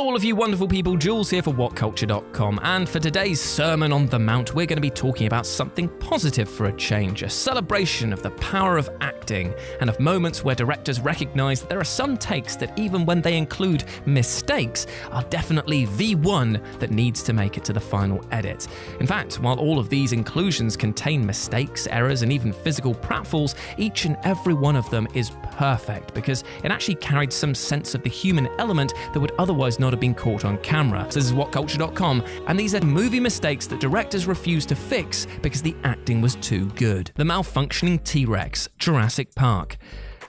Hello all of you wonderful people, Jules here for WhatCulture.com, and for today's Sermon on the Mount we're going to be talking about something positive for a change, a celebration of the power of acting and of moments where directors recognise that there are some takes that even when they include mistakes are definitely the one that needs to make it to the final edit. In fact, while all of these inclusions contain mistakes, errors and even physical pratfalls, each and every one of them is perfect because it actually carried some sense of the human element that would otherwise not have been caught on camera. So this is WhatCulture.com, and these are movie mistakes that directors refused to fix because the acting was too good. The malfunctioning T-Rex, Jurassic Park.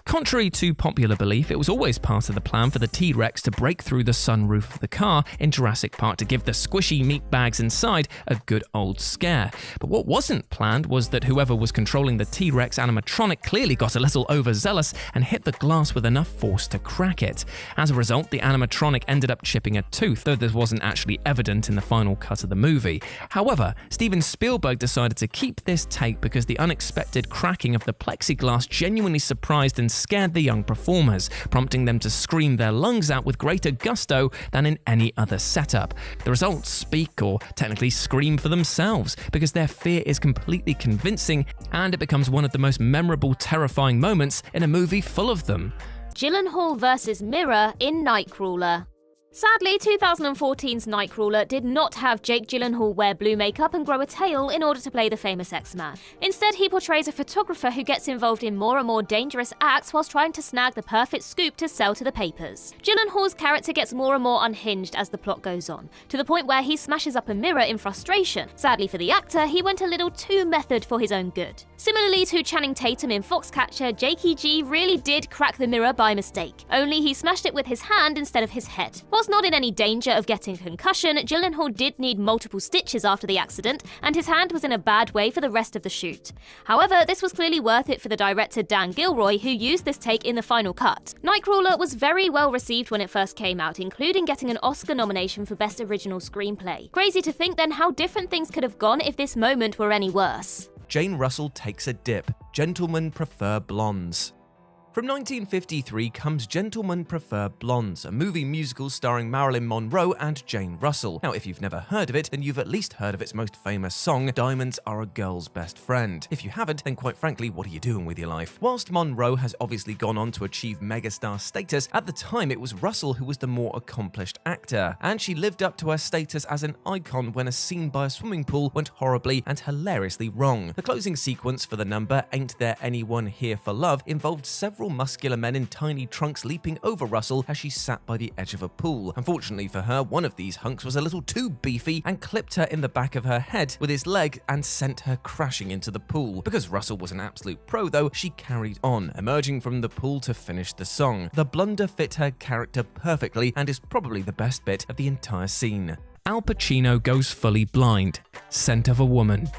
Contrary to popular belief, it was always part of the plan for the T-Rex to break through the sunroof of the car in Jurassic Park to give the squishy meat bags inside a good old scare. But what wasn't planned was that whoever was controlling the T-Rex animatronic clearly got a little overzealous and hit the glass with enough force to crack it. As a result, the animatronic ended up chipping a tooth, though this wasn't actually evident in the final cut of the movie. However, Steven Spielberg decided to keep this take because the unexpected cracking of the plexiglass genuinely surprised and scared the young performers, prompting them to scream their lungs out with greater gusto than in any other setup. The results speak, or technically scream, for themselves because their fear is completely convincing and it becomes one of the most memorable, terrifying moments in a movie full of them. Gyllenhaal versus Mirror in Nightcrawler. Sadly, 2014's Nightcrawler did not have Jake Gyllenhaal wear blue makeup and grow a tail in order to play the famous X-Man. Instead, he portrays a photographer who gets involved in more and more dangerous acts whilst trying to snag the perfect scoop to sell to the papers. Gyllenhaal's character gets more and more unhinged as the plot goes on, to the point where he smashes up a mirror in frustration. Sadly for the actor, he went a little too method for his own good. Similarly to Channing Tatum in Foxcatcher, Jakey G really did crack the mirror by mistake, only he smashed it with his hand instead of his head. Whilst not in any danger of getting a concussion, Gyllenhaal did need multiple stitches after the accident, and his hand was in a bad way for the rest of the shoot. However, this was clearly worth it for the director Dan Gilroy, who used this take in the final cut. Nightcrawler was very well received when it first came out, including getting an Oscar nomination for Best Original Screenplay. Crazy to think then how different things could have gone if this moment were any worse. Jane Russell takes a dip. Gentlemen prefer blondes. From 1953 comes Gentlemen Prefer Blondes, a movie musical starring Marilyn Monroe and Jane Russell. Now, if you've never heard of it, then you've at least heard of its most famous song, Diamonds Are a Girl's Best Friend. If you haven't, then quite frankly, what are you doing with your life? Whilst Monroe has obviously gone on to achieve megastar status, at the time it was Russell who was the more accomplished actor, and she lived up to her status as an icon when a scene by a swimming pool went horribly and hilariously wrong. The closing sequence for the number, Ain't There Anyone Here for Love, involved several muscular men in tiny trunks leaping over Russell as she sat by the edge of a pool. Unfortunately for her, one of these hunks was a little too beefy and clipped her in the back of her head with his leg and sent her crashing into the pool. Because Russell was an absolute pro though, she carried on, emerging from the pool to finish the song. The blunder fit her character perfectly and is probably the best bit of the entire scene. Al Pacino goes fully blind. Scent of a Woman.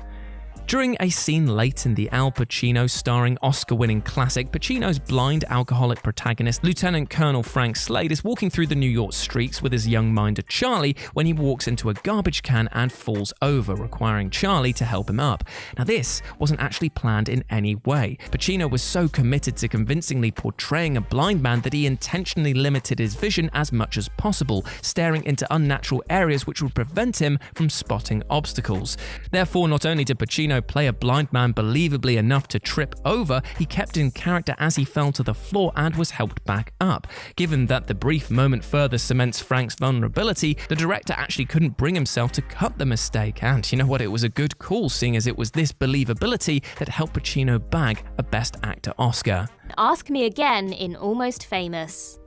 During a scene late in the Al Pacino starring Oscar-winning classic, Pacino's blind alcoholic protagonist, Lieutenant Colonel Frank Slade, is walking through the New York streets with his young minder Charlie when he walks into a garbage can and falls over, requiring Charlie to help him up. Now this wasn't actually planned in any way. Pacino was so committed to convincingly portraying a blind man that he intentionally limited his vision as much as possible, staring into unnatural areas which would prevent him from spotting obstacles. Therefore, not only did Pacino play a blind man believably enough to trip over, he kept in character as he fell to the floor and was helped back up. Given that the brief moment further cements Frank's vulnerability, the director actually couldn't bring himself to cut the mistake, and you know what, it was a good call, seeing as it was this believability that helped Pacino bag a Best Actor Oscar. Ask Me Again in Almost Famous.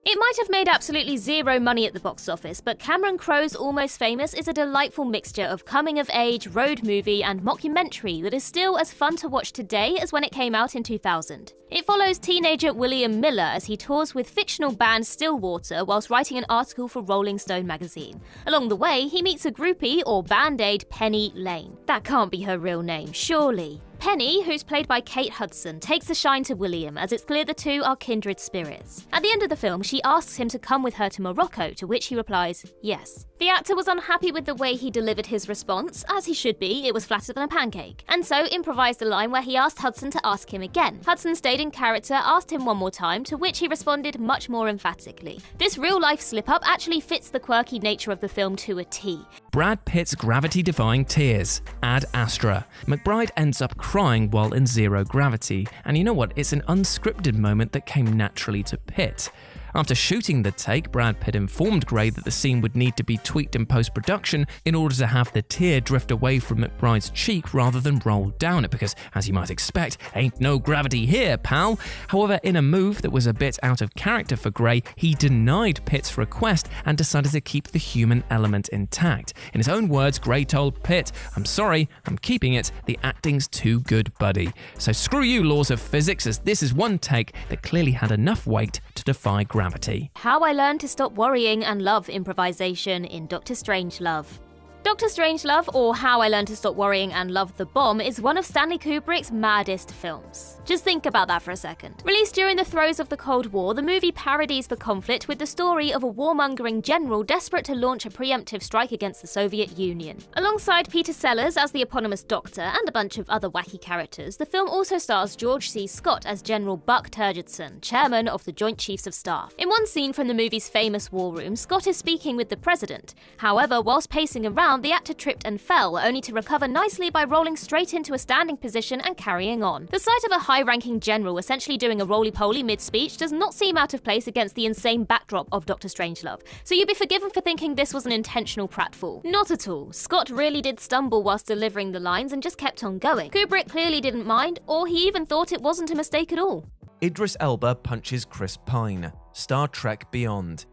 It might have made absolutely zero money at the box office, but Cameron Crowe's Almost Famous is a delightful mixture of coming-of-age, road movie, and mockumentary that is still as fun to watch today as when it came out in 2000. It follows teenager William Miller as he tours with fictional band Stillwater whilst writing an article for Rolling Stone magazine. Along the way, he meets a groupie, or Band-Aid, Penny Lane. That can't be her real name, surely. Penny, who's played by Kate Hudson, takes a shine to William as it's clear the two are kindred spirits. At the end of the film, she asks him to come with her to Morocco, to which he replies, yes. The actor was unhappy with the way he delivered his response, as he should be, it was flatter than a pancake, and so improvised a line where he asked Hudson to ask him again. Hudson stayed in character, asked him one more time, to which he responded much more emphatically. This real-life slip-up actually fits the quirky nature of the film to a T. Brad Pitt's gravity-defying tears. Ad Astra. McBride ends up crying while in zero gravity, and you know what? It's an unscripted moment that came naturally to Pitt. After shooting the take, Brad Pitt informed Gray that the scene would need to be tweaked in post-production in order to have the tear drift away from McBride's cheek rather than roll down it, because, as you might expect, ain't no gravity here, pal. However, in a move that was a bit out of character for Gray, he denied Pitt's request and decided to keep the human element intact. In his own words, Gray told Pitt, "I'm sorry, I'm keeping it, the acting's too good, buddy. So screw you, laws of physics, as this is one take that clearly had enough weight to defy gravity." How I Learned to Stop Worrying and Love improvisation in Dr. Strangelove. Dr. Strangelove, or How I Learned to Stop Worrying and Love the Bomb, is one of Stanley Kubrick's maddest films. Just think about that for a second. Released during the throes of the Cold War, the movie parodies the conflict with the story of a warmongering general desperate to launch a preemptive strike against the Soviet Union. Alongside Peter Sellers as the eponymous doctor and a bunch of other wacky characters, the film also stars George C. Scott as General Buck Turgidson, chairman of the Joint Chiefs of Staff. In one scene from the movie's famous war room, Scott is speaking with the president. However, whilst pacing around, the actor tripped and fell, only to recover nicely by rolling straight into a standing position and carrying on. The sight of a high-ranking general essentially doing a roly-poly mid-speech does not seem out of place against the insane backdrop of Dr. Strangelove, so you'd be forgiven for thinking this was an intentional pratfall. Not at all. Scott really did stumble whilst delivering the lines and just kept on going. Kubrick clearly didn't mind, or he even thought it wasn't a mistake at all. Idris Elba punches Chris Pine. Star Trek Beyond.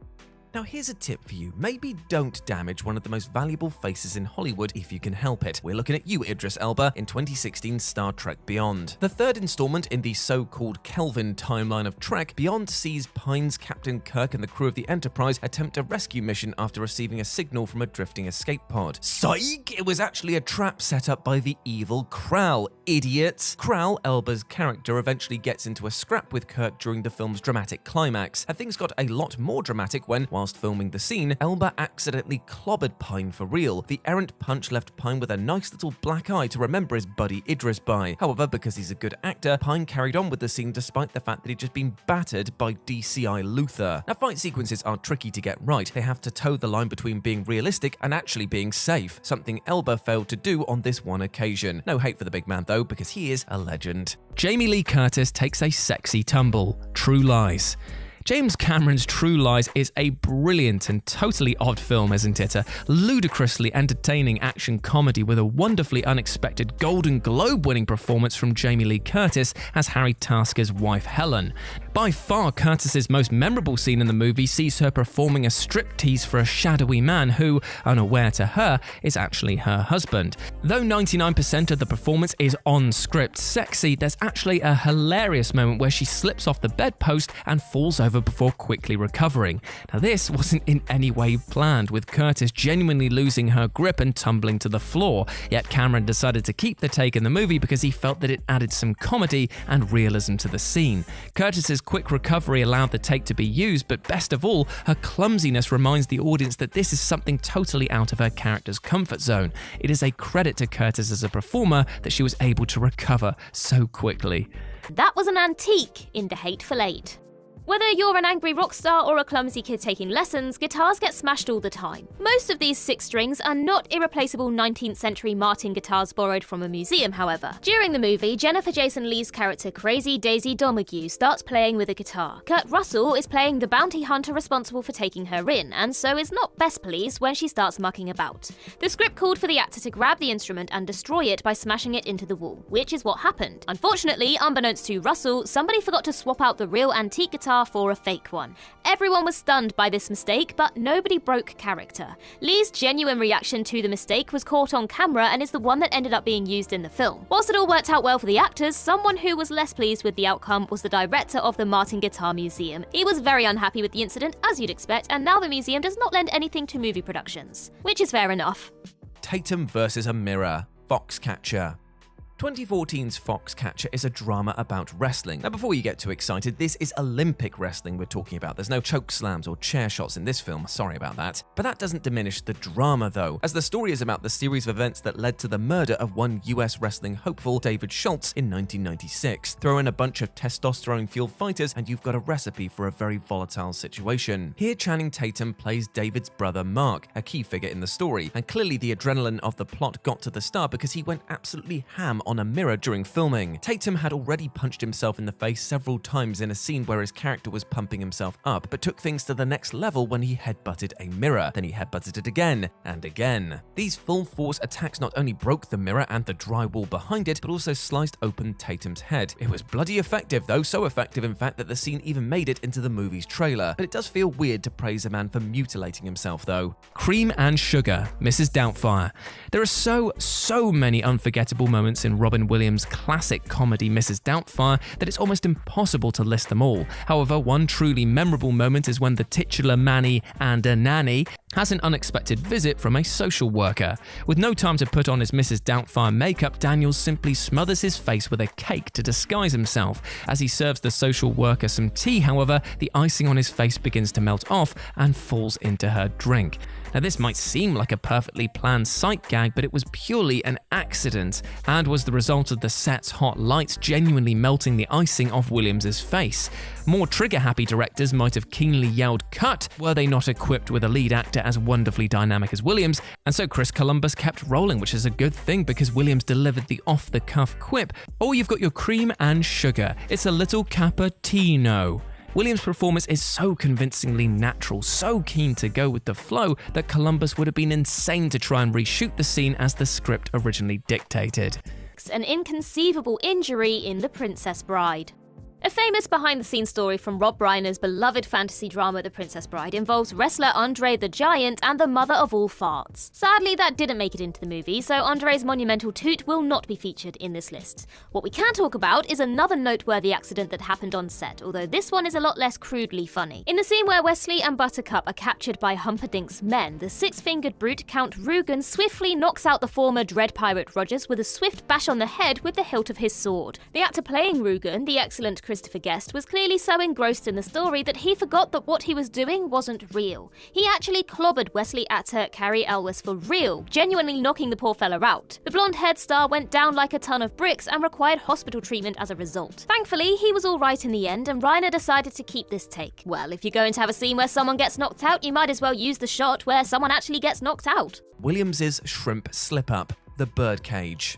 Now here's a tip for you, maybe don't damage one of the most valuable faces in Hollywood if you can help it. We're looking at you, Idris Elba, in 2016's Star Trek Beyond. The third installment in the so-called Kelvin timeline of Trek, Beyond sees Pine's Captain Kirk and the crew of the Enterprise attempt a rescue mission after receiving a signal from a drifting escape pod. Psych! It was actually a trap set up by the evil Krall, idiots! Krall, Elba's character, eventually gets into a scrap with Kirk during the film's dramatic climax, and things got a lot more dramatic when, whilst filming the scene, Elba accidentally clobbered Pine for real. The errant punch left Pine with a nice little black eye to remember his buddy Idris by. However, because he's a good actor, Pine carried on with the scene despite the fact that he'd just been battered by DCI Luther. Now, fight sequences are tricky to get right. They have to toe the line between being realistic and actually being safe, something Elba failed to do on this one occasion. No hate for the big man though, because he is a legend. Jamie Lee Curtis takes a sexy tumble. True Lies. James Cameron's True Lies is a brilliant and totally odd film, isn't it? A ludicrously entertaining action comedy with a wonderfully unexpected Golden Globe-winning performance from Jamie Lee Curtis as Harry Tasker's wife Helen. By far, Curtis's most memorable scene in the movie sees her performing a striptease for a shadowy man who, unaware to her, is actually her husband. Though 99% of the performance is on-script sexy, there's actually a hilarious moment where she slips off the bedpost and falls over before quickly recovering. Now this wasn't in any way planned, with Curtis genuinely losing her grip and tumbling to the floor, yet Cameron decided to keep the take in the movie because he felt that it added some comedy and realism to the scene. Curtis's quick recovery allowed the take to be used, but best of all, her clumsiness reminds the audience that this is something totally out of her character's comfort zone. It is a credit to Curtis as a performer that she was able to recover so quickly. That was an antique in the Hateful Eight. Whether you're an angry rock star or a clumsy kid taking lessons, guitars get smashed all the time. Most of these 6 strings are not irreplaceable 19th century Martin guitars borrowed from a museum, however. During the movie, Jennifer Jason Leigh's character Crazy Daisy Domergue starts playing with a guitar. Kurt Russell is playing the bounty hunter responsible for taking her in, and so is not best pleased when she starts mucking about. The script called for the actor to grab the instrument and destroy it by smashing it into the wall, which is what happened. Unfortunately, unbeknownst to Russell, somebody forgot to swap out the real antique guitar for a fake one. Everyone was stunned by this mistake, but nobody broke character. Leigh's genuine reaction to the mistake was caught on camera and is the one that ended up being used in the film. Whilst it all worked out well for the actors, someone who was less pleased with the outcome was the director of the Martin Guitar Museum. He was very unhappy with the incident, as you'd expect, and now the museum does not lend anything to movie productions. Which is fair enough. Tatum versus a mirror. Foxcatcher. 2014's Foxcatcher is a drama about wrestling. Now, before you get too excited, this is Olympic wrestling we're talking about. There's no choke slams or chair shots in this film, sorry about that. But that doesn't diminish the drama though, as the story is about the series of events that led to the murder of one US wrestling hopeful, David Schultz, in 1996. Throw in a bunch of testosterone-fueled fighters and you've got a recipe for a very volatile situation. Here, Channing Tatum plays David's brother Mark, a key figure in the story, and clearly the adrenaline of the plot got to the star because he went absolutely ham on a mirror during filming. Tatum had already punched himself in the face several times in a scene where his character was pumping himself up, but took things to the next level when he headbutted a mirror. Then he headbutted it again and again. These full-force attacks not only broke the mirror and the drywall behind it, but also sliced open Tatum's head. It was bloody effective though, so effective in fact that the scene even made it into the movie's trailer. But it does feel weird to praise a man for mutilating himself though. Cream and Sugar, Mrs. Doubtfire. There are so many unforgettable moments in Robin Williams' classic comedy Mrs. Doubtfire that it's almost impossible to list them all. However, one truly memorable moment is when the titular Manny and a nanny has an unexpected visit from a social worker. With no time to put on his Mrs. Doubtfire makeup, Daniel simply smothers his face with a cake to disguise himself. As he serves the social worker some tea, however, the icing on his face begins to melt off and falls into her drink. Now, this might seem like a perfectly planned sight gag, but it was purely an accident and was the result of the set's hot lights genuinely melting the icing off Williams' face. More trigger-happy directors might have keenly yelled "cut" were they not equipped with a lead actor as wonderfully dynamic as Williams, and so Chris Columbus kept rolling, which is a good thing because Williams delivered the off-the-cuff quip, "Oh, you've got your cream and sugar. It's a little cappuccino." Williams' performance is so convincingly natural, so keen to go with the flow, that Columbus would have been insane to try and reshoot the scene as the script originally dictated. An inconceivable injury in The Princess Bride. A famous behind-the-scenes story from Rob Reiner's beloved fantasy drama The Princess Bride involves wrestler Andre the Giant and the mother of all farts. Sadly, that didn't make it into the movie, so Andre's monumental toot will not be featured in this list. What we can talk about is another noteworthy accident that happened on set, although this one is a lot less crudely funny. In the scene where Wesley and Buttercup are captured by Humperdinck's men, the six-fingered brute Count Rugen swiftly knocks out the former Dread Pirate Rogers with a swift bash on the head with the hilt of his sword. The actor playing Rugen, the excellent Christopher Guest, was clearly so engrossed in the story that he forgot that what he was doing wasn't real. He actually clobbered Wesley actor Carrey Elwes for real, genuinely knocking the poor fella out. The blonde-haired star went down like a ton of bricks and required hospital treatment as a result. Thankfully, he was alright in the end, and Reiner decided to keep this take. Well, if you're going to have a scene where someone gets knocked out, you might as well use the shot where someone actually gets knocked out. Williams' shrimp slip-up, The Birdcage.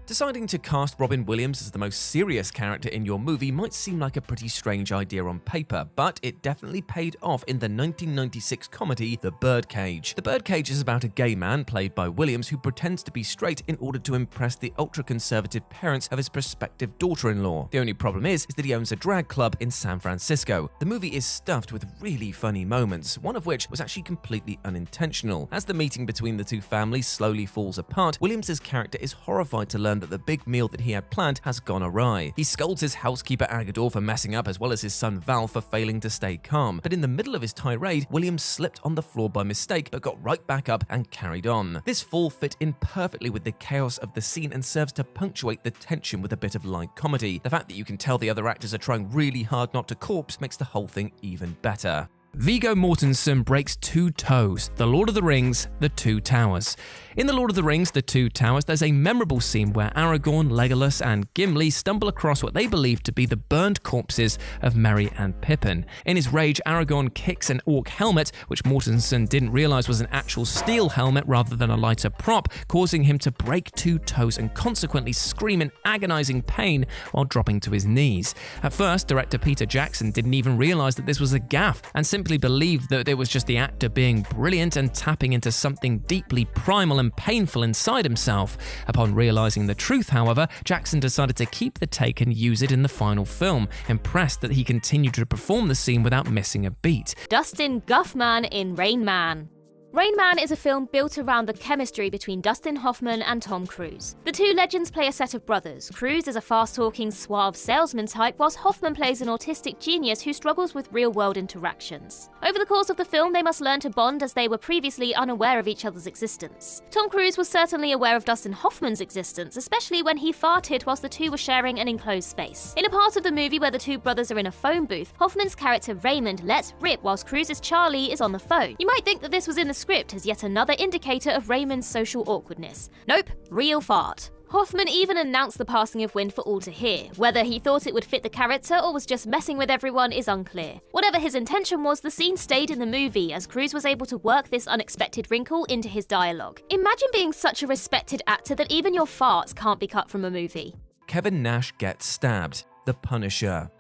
Deciding to cast Robin Williams as the most serious character in your movie might seem like a pretty strange idea on paper, but it definitely paid off in the 1996 comedy The Birdcage. The Birdcage is about a gay man, played by Williams, who pretends to be straight in order to impress the ultra-conservative parents of his prospective daughter-in-law. The only problem is that he owns a drag club in San Francisco. The movie is stuffed with really funny moments, one of which was actually completely unintentional. As the meeting between the two families slowly falls apart, Williams' character is horrified to learn that the big meal that he had planned has gone awry. He scolds his housekeeper Agador for messing up, as well as his son Val for failing to stay calm. But in the middle of his tirade, Williams slipped on the floor by mistake, but got right back up and carried on. This fall fit in perfectly with the chaos of the scene and serves to punctuate the tension with a bit of light comedy. The fact that you can tell the other actors are trying really hard not to corpse makes the whole thing even better. Viggo Mortensen breaks two toes, The Lord of the Rings, The Two Towers. In The Lord of the Rings, The Two Towers, there's a memorable scene where Aragorn, Legolas, and Gimli stumble across what they believe to be the burned corpses of Merry and Pippin. In his rage, Aragorn kicks an orc helmet, which Mortensen didn't realize was an actual steel helmet rather than a lighter prop, causing him to break two toes and consequently scream in agonizing pain while dropping to his knees. At first, director Peter Jackson didn't even realize that this was a gaffe and simply believed that it was just the actor being brilliant and tapping into something deeply primal and painful inside himself. Upon realizing the truth, however, Jackson decided to keep the take and use it in the final film, impressed that he continued to perform the scene without missing a beat. Dustin Guffman in Rain Man. Rain Man is a film built around the chemistry between Dustin Hoffman and Tom Cruise. The two legends play a set of brothers. Cruise is a fast-talking, suave salesman type, whilst Hoffman plays an autistic genius who struggles with real-world interactions. Over the course of the film, they must learn to bond as they were previously unaware of each other's existence. Tom Cruise was certainly aware of Dustin Hoffman's existence, especially when he farted whilst the two were sharing an enclosed space. In a part of the movie where the two brothers are in a phone booth, Hoffman's character Raymond lets rip whilst Cruise's Charlie is on the phone. You might think that this was in the script as yet another indicator of Raymond's social awkwardness. Nope, real fart. Hoffman even announced the passing of Wind for all to hear. Whether he thought it would fit the character or was just messing with everyone is unclear. Whatever his intention was, the scene stayed in the movie as Cruise was able to work this unexpected wrinkle into his dialogue. Imagine being such a respected actor that even your farts can't be cut from a movie. Kevin Nash gets stabbed. The Punisher.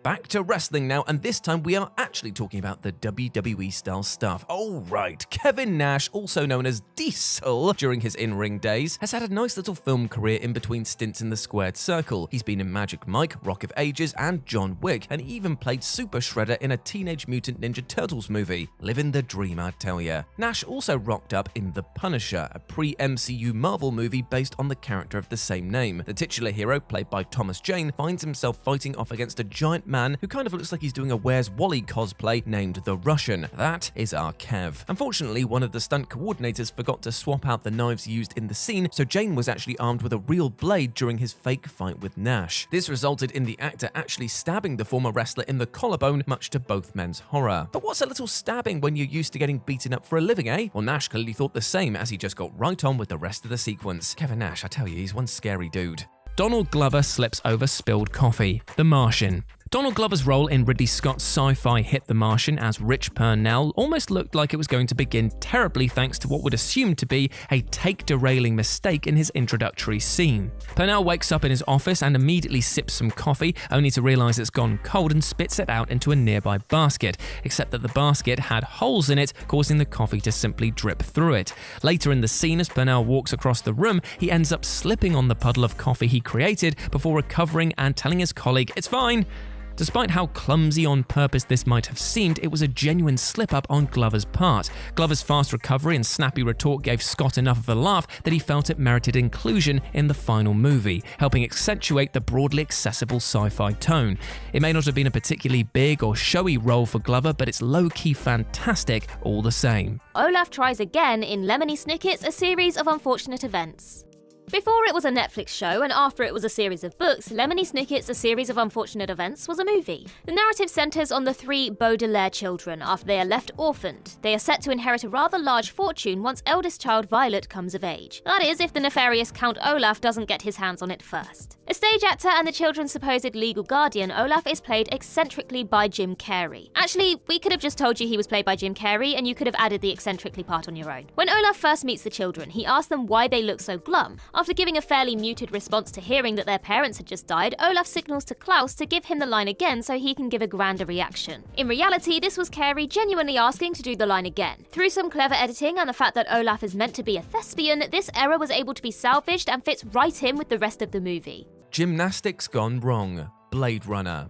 Back to wrestling now, and this time we are actually talking about the WWE-style stuff. Oh right, Kevin Nash, also known as Diesel during his in-ring days, has had a nice little film career in between stints in the Squared Circle. He's been in Magic Mike, Rock of Ages, and John Wick, and even played Super Shredder in a Teenage Mutant Ninja Turtles movie. Living the dream, I tell ya. Nash also rocked up in The Punisher, a pre-MCU Marvel movie based on the character of the same name. The titular hero, played by Thomas Jane, finds himself fighting off against a giant man who kind of looks like he's doing a Where's Wally cosplay named the Russian. That is our Kev. Unfortunately, one of the stunt coordinators forgot to swap out the knives used in the scene, so Jane was actually armed with a real blade during his fake fight with Nash. This resulted in the actor actually stabbing the former wrestler in the collarbone, much to both men's horror. But what's a little stabbing when you're used to getting beaten up for a living, eh? Well, Nash clearly thought the same as he just got right on with the rest of the sequence. Kevin Nash, I tell you, he's one scary dude. Donald Glover slips over spilled coffee. The Martian. Donald Glover's role in Ridley Scott's sci-fi hit The Martian as Rich Purnell almost looked like it was going to begin terribly thanks to what would assume to be a take-derailing mistake in his introductory scene. Purnell wakes up in his office and immediately sips some coffee, only to realise it's gone cold and spits it out into a nearby basket, except that the basket had holes in it, causing the coffee to simply drip through it. Later in the scene, as Purnell walks across the room, he ends up slipping on the puddle of coffee he created before recovering and telling his colleague, "It's fine." Despite how clumsy on purpose this might have seemed, it was a genuine slip-up on Glover's part. Glover's fast recovery and snappy retort gave Scott enough of a laugh that he felt it merited inclusion in the final movie, helping accentuate the broadly accessible sci-fi tone. It may not have been a particularly big or showy role for Glover, but it's low-key fantastic all the same. Olaf tries again in Lemony Snicket's A Series of Unfortunate Events. Before it was a Netflix show and after it was a series of books, Lemony Snicket's A Series of Unfortunate Events was a movie. The narrative centres on the three Baudelaire children after they are left orphaned. They are set to inherit a rather large fortune once eldest child Violet comes of age. That is, if the nefarious Count Olaf doesn't get his hands on it first. A stage actor and the children's supposed legal guardian, Olaf is played eccentrically by Jim Carrey. Actually, we could have just told you he was played by Jim Carrey and you could have added the eccentrically part on your own. When Olaf first meets the children, he asks them why they look so glum. After giving a fairly muted response to hearing that their parents had just died, Olaf signals to Klaus to give him the line again so he can give a grander reaction. In reality, this was Carrey genuinely asking to do the line again. Through some clever editing and the fact that Olaf is meant to be a thespian, this error was able to be salvaged and fits right in with the rest of the movie. Gymnastics gone wrong. Blade Runner.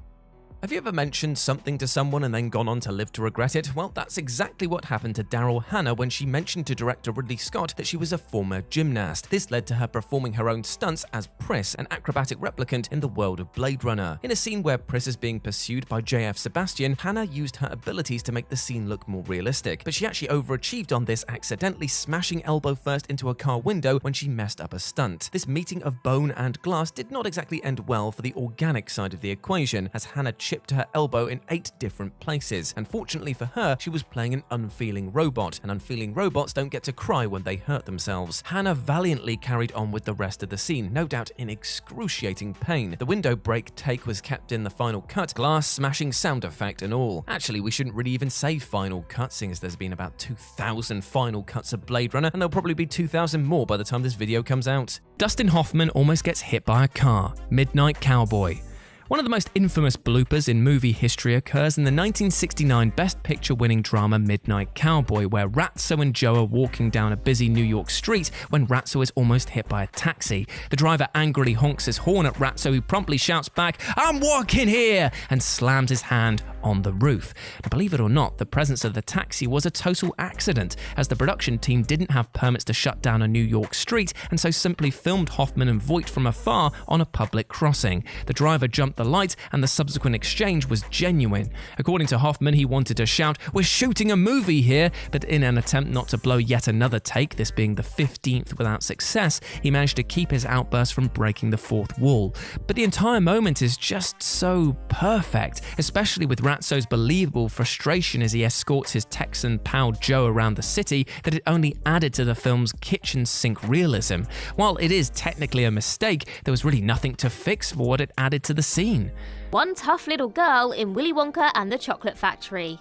Have you ever mentioned something to someone and then gone on to live to regret it? Well, that's exactly what happened to Daryl Hannah when she mentioned to director Ridley Scott that she was a former gymnast. This led to her performing her own stunts as Pris, an acrobatic replicant in the world of Blade Runner. In a scene where Pris is being pursued by JF Sebastian, Hannah used her abilities to make the scene look more realistic, but she actually overachieved on this, accidentally smashing elbow first into a car window when she messed up a stunt. This meeting of bone and glass did not exactly end well for the organic side of the equation, as Hannah chipped her elbow in 8 different places. Unfortunately for her, she was playing an unfeeling robot, and unfeeling robots don't get to cry when they hurt themselves. Hannah valiantly carried on with the rest of the scene, no doubt in excruciating pain. The window break take was kept in the final cut, glass smashing sound effect and all. Actually, we shouldn't really even say final cut, seeing as there's been about 2,000 final cuts of Blade Runner, and there'll probably be 2,000 more by the time this video comes out. Dustin Hoffman almost gets hit by a car. Midnight Cowboy. One of the most infamous bloopers in movie history occurs in the 1969 Best Picture-winning drama Midnight Cowboy, where Ratso and Joe are walking down a busy New York street when Ratso is almost hit by a taxi. The driver angrily honks his horn at Ratso, who promptly shouts back, "I'm walking here!" and slams his hand on the roof. Now, believe it or not, the presence of the taxi was a total accident, as the production team didn't have permits to shut down a New York street and so simply filmed Hoffman and Voight from afar on a public crossing. The driver jumped the light and the subsequent exchange was genuine. According to Hoffman, he wanted to shout, "We're shooting a movie here," but in an attempt not to blow yet another take, this being the 15th without success, he managed to keep his outburst from breaking the fourth wall. But the entire moment is just so perfect, especially with Ratso's believable frustration as he escorts his Texan pal Joe around the city, that it only added to the film's kitchen sink realism. While it is technically a mistake, there was really nothing to fix for what it added to the scene. One tough little girl in Willy Wonka and the Chocolate Factory.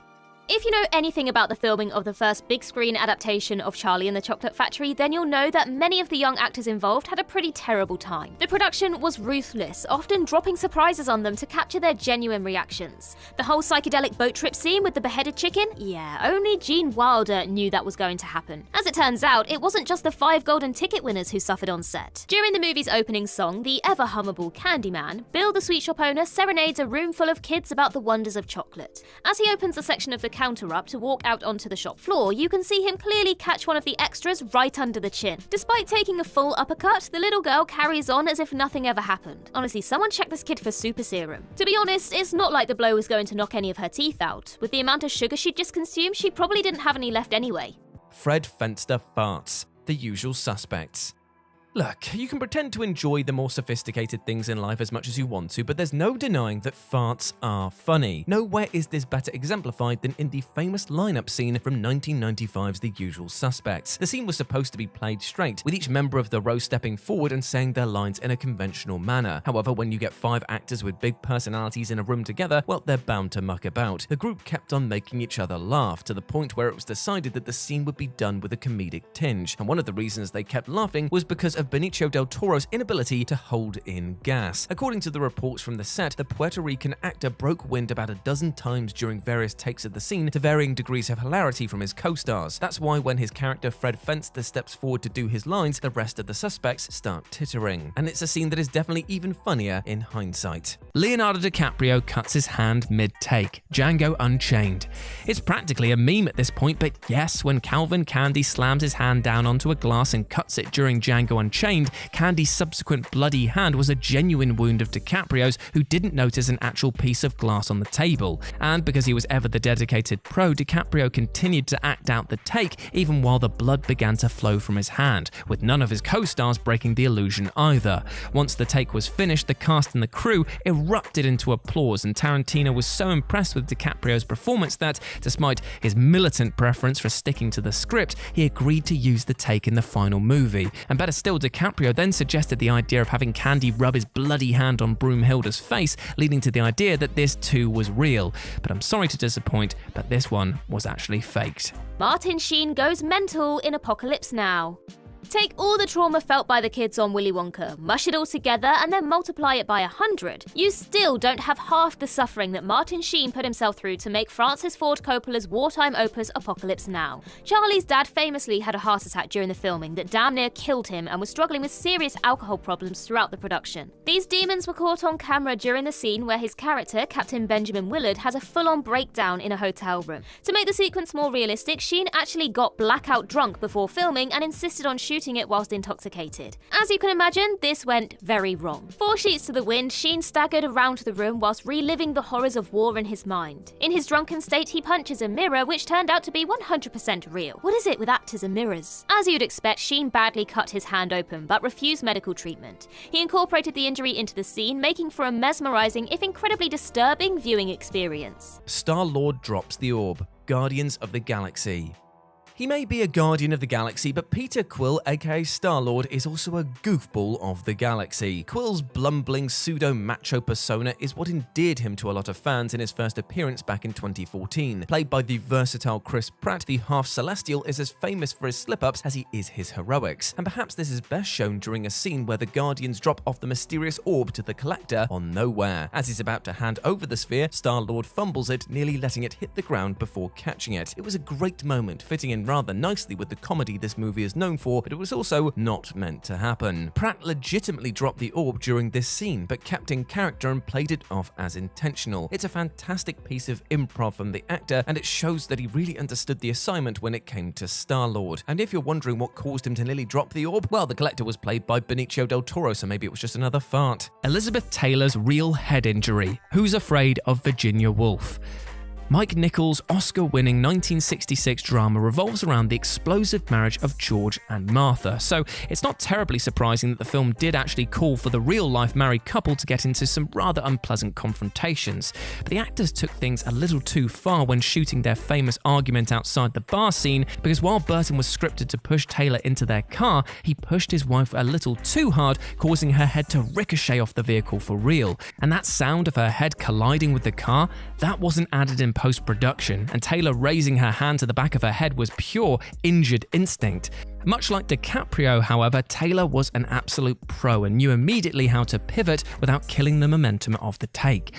If you know anything about the filming of the first big screen adaptation of Charlie and the Chocolate Factory, then you'll know that many of the young actors involved had a pretty terrible time. The production was ruthless, often dropping surprises on them to capture their genuine reactions. The whole psychedelic boat trip scene with the beheaded chicken? Yeah, only Gene Wilder knew that was going to happen. As it turns out, it wasn't just the 5 golden ticket winners who suffered on set. During the movie's opening song, the ever-hummable Candyman, Bill the sweet shop owner serenades a room full of kids about the wonders of chocolate. As he opens a section of the counter up to walk out onto the shop floor, you can see him clearly catch one of the extras right under the chin. Despite taking a full uppercut, the little girl carries on as if nothing ever happened. Honestly, someone check this kid for super serum. To be honest, it's not like the blow was going to knock any of her teeth out. With the amount of sugar she'd just consumed, she probably didn't have any left anyway. Fred Fenster farts. The usual suspects. Look, you can pretend to enjoy the more sophisticated things in life as much as you want to, but there's no denying that farts are funny. Nowhere is this better exemplified than in the famous lineup scene from 1995's The Usual Suspects. The scene was supposed to be played straight, with each member of the row stepping forward and saying their lines in a conventional manner. However, when you get 5 actors with big personalities in a room together, well, they're bound to muck about. The group kept on making each other laugh, to the point where it was decided that the scene would be done with a comedic tinge. And one of the reasons they kept laughing was because of Benicio del Toro's inability to hold in gas. According to the reports from the set, the Puerto Rican actor broke wind about a dozen times during various takes of the scene, to varying degrees of hilarity from his co-stars. That's why when his character Fred Fenster steps forward to do his lines, the rest of the suspects start tittering. And it's a scene that is definitely even funnier in hindsight. Leonardo DiCaprio cuts his hand mid-take, Django Unchained. It's practically a meme at this point, but yes, when Calvin Candy slams his hand down onto a glass and cuts it during Django Unchained, Candy's subsequent bloody hand was a genuine wound of DiCaprio's, who didn't notice an actual piece of glass on the table. And because he was ever the dedicated pro, DiCaprio continued to act out the take even while the blood began to flow from his hand, with none of his co-stars breaking the illusion either. Once the take was finished, the cast and the crew erupted into applause, and Tarantino was so impressed with DiCaprio's performance that, despite his militant preference for sticking to the script, he agreed to use the take in the final movie. And better still, DiCaprio then suggested the idea of having Candy rub his bloody hand on Broomhilda's face, leading to the idea that this too was real. But I'm sorry to disappoint, but this one was actually faked. Martin Sheen goes mental in Apocalypse Now. Take all the trauma felt by the kids on Willy Wonka, mush it all together, and then multiply it by 100. You still don't have half the suffering that Martin Sheen put himself through to make Francis Ford Coppola's wartime opus Apocalypse Now. Charlie's dad famously had a heart attack during the filming that damn near killed him and was struggling with serious alcohol problems throughout the production. These demons were caught on camera during the scene where his character, Captain Benjamin Willard, has a full-on breakdown in a hotel room. To make the sequence more realistic, Sheen actually got blackout drunk before filming and insisted on shooting it whilst intoxicated. As you can imagine, this went very wrong. 4 sheets to the wind, Sheen staggered around the room whilst reliving the horrors of war in his mind. In his drunken state, he punches a mirror, which turned out to be 100% real. What is it with actors and mirrors? As you'd expect, Sheen badly cut his hand open, but refused medical treatment. He incorporated the injury into the scene, making for a mesmerizing, if incredibly disturbing, viewing experience. Star-Lord drops the orb. Guardians of the Galaxy. He may be a guardian of the galaxy, but Peter Quill, aka Star-Lord, is also a goofball of the galaxy. Quill's blumbling pseudo-macho persona is what endeared him to a lot of fans in his first appearance back in 2014. Played by the versatile Chris Pratt, the half-celestial is as famous for his slip-ups as he is his heroics. And perhaps this is best shown during a scene where the Guardians drop off the mysterious orb to the Collector on Nowhere. As he's about to hand over the sphere, Star-Lord fumbles it, nearly letting it hit the ground before catching it. It was a great moment, fitting in rather nicely with the comedy this movie is known for, but it was also not meant to happen. Pratt legitimately dropped the orb during this scene, but kept in character and played it off as intentional. It's a fantastic piece of improv from the actor, and it shows that he really understood the assignment when it came to Star-Lord. And if you're wondering what caused him to nearly drop the orb, well, the Collector was played by Benicio del Toro, so maybe it was just another fart. Elizabeth Taylor's real head injury. Who's afraid of Virginia Woolf? Mike Nichols' Oscar-winning 1966 drama revolves around the explosive marriage of George and Martha, so it's not terribly surprising that the film did actually call for the real-life married couple to get into some rather unpleasant confrontations. But the actors took things a little too far when shooting their famous argument outside the bar scene, because while Burton was scripted to push Taylor into their car, he pushed his wife a little too hard, causing her head to ricochet off the vehicle for real. And that sound of her head colliding with the car, that wasn't added in post-production, and Taylor raising her hand to the back of her head was pure injured instinct. Much like DiCaprio, however, Taylor was an absolute pro and knew immediately how to pivot without killing the momentum of the take.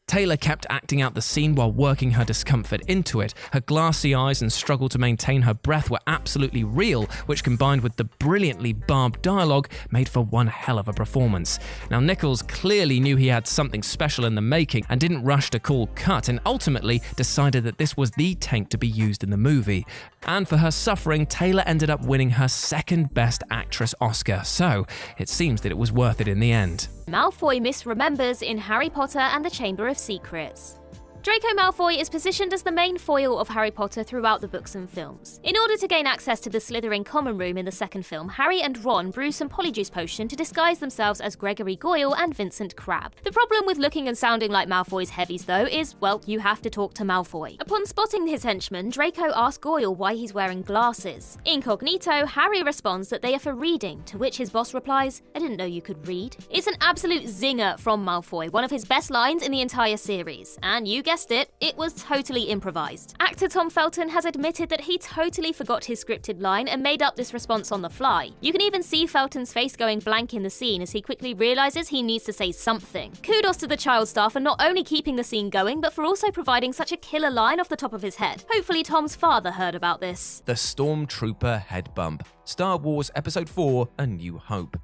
Taylor kept acting out the scene while working her discomfort into it. Her glassy eyes and struggle to maintain her breath were absolutely real, which combined with the brilliantly barbed dialogue made for one hell of a performance. Now, Nichols clearly knew he had something special in the making and didn't rush to call cut, and ultimately decided that this was the take to be used in the movie. And for her suffering, Taylor ended up winning her second Best Actress Oscar, so it seems that it was worth it in the end. Malfoy misremembers in Harry Potter and the Chamber of Secrets. Draco Malfoy is positioned as the main foil of Harry Potter throughout the books and films. In order to gain access to the Slytherin common room in the second film, Harry and Ron brew some Polyjuice potion to disguise themselves as Gregory Goyle and Vincent Crabbe. The problem with looking and sounding like Malfoy's heavies, though, is, well, you have to talk to Malfoy. Upon spotting his henchman, Draco asks Goyle why he's wearing glasses. Incognito, Harry responds that they are for reading, to which his boss replies, "I didn't know you could read." It's an absolute zinger from Malfoy, one of his best lines in the entire series, and you guessed it was totally improvised. Actor Tom Felton has admitted that he totally forgot his scripted line and made up this response on the fly. You can even see Felton's face going blank in the scene as he quickly realizes he needs to say something. Kudos to the child star for not only keeping the scene going, but for also providing such a killer line off the top of his head. Hopefully Tom's father heard about this. The Stormtrooper Head Bump. Star Wars Episode 4: A New Hope.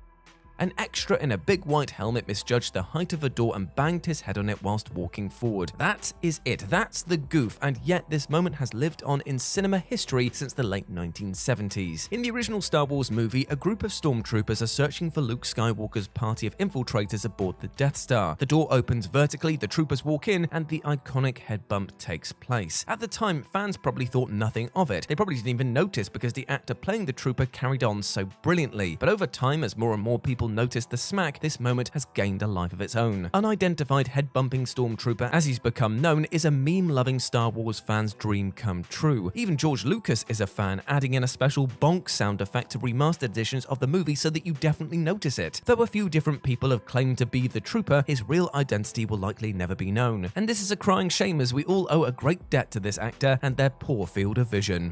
An extra in a big white helmet misjudged the height of a door and banged his head on it whilst walking forward. That is it. That's the goof, and yet this moment has lived on in cinema history since the late 1970s. In the original Star Wars movie, a group of stormtroopers are searching for Luke Skywalker's party of infiltrators aboard the Death Star. The door opens vertically, the troopers walk in, and the iconic head bump takes place. At the time, fans probably thought nothing of it. They probably didn't even notice because the actor playing the trooper carried on so brilliantly. But over time, as more and more people noticed the smack, this moment has gained a life of its own. Unidentified head-bumping stormtrooper, as he's become known, is a meme-loving Star Wars fan's dream come true. Even George Lucas is a fan, adding in a special bonk sound effect to remastered editions of the movie so that you definitely notice it. Though a few different people have claimed to be the trooper, his real identity will likely never be known. And this is a crying shame, as we all owe a great debt to this actor and their poor field of vision.